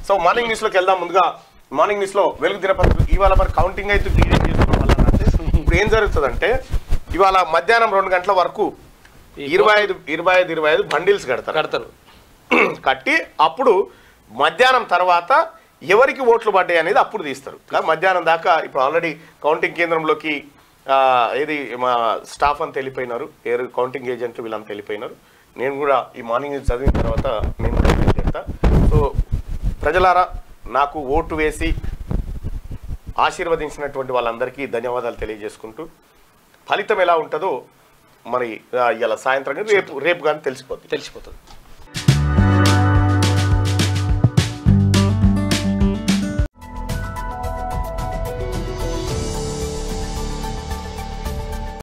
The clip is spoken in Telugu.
సో మార్నింగ్ న్యూస్లోకి వెళ్దాం. ముందుగా మార్నింగ్ న్యూస్లో వెలుగు దినపత్రిక ఇవాళ మరి కౌంటింగ్ అయితే క్లియర్ చేసుకోవడం వల్ల అంటే ఇప్పుడు ఏం జరుగుతుందంటే ఇవాళ మధ్యాహ్నం 2 గంటల వరకు 25 బండిల్స్ కడతారు. కట్టి అప్పుడు మధ్యాహ్నం తర్వాత ఎవరికి ఓట్లు పడ్డాయి అనేది అప్పుడు తీస్తారు. మధ్యాహ్నం దాకా ఇప్పుడు ఆల్రెడీ కౌంటింగ్ కేంద్రంలోకి ఏది మా స్టాఫ్ అంతా వెళ్ళిపోయినారు, కౌంటింగ్ ఏజెంట్లు వీళ్ళంతా వెళ్ళిపోయినారు. నేను కూడా ఈ మార్నింగ్ న్యూస్ చదివిన తర్వాత నేను కూడా చేస్తా. సో ప్రజలారా, నాకు ఓటు వేసి ఆశీర్వదించినటువంటి వాళ్ళందరికీ ధన్యవాదాలు తెలియజేసుకుంటూ ఫలితం ఎలా ఉంటుందో మరి ఇలా సాయంత్రం రేపు కానీ తెలిసిపోతుంది.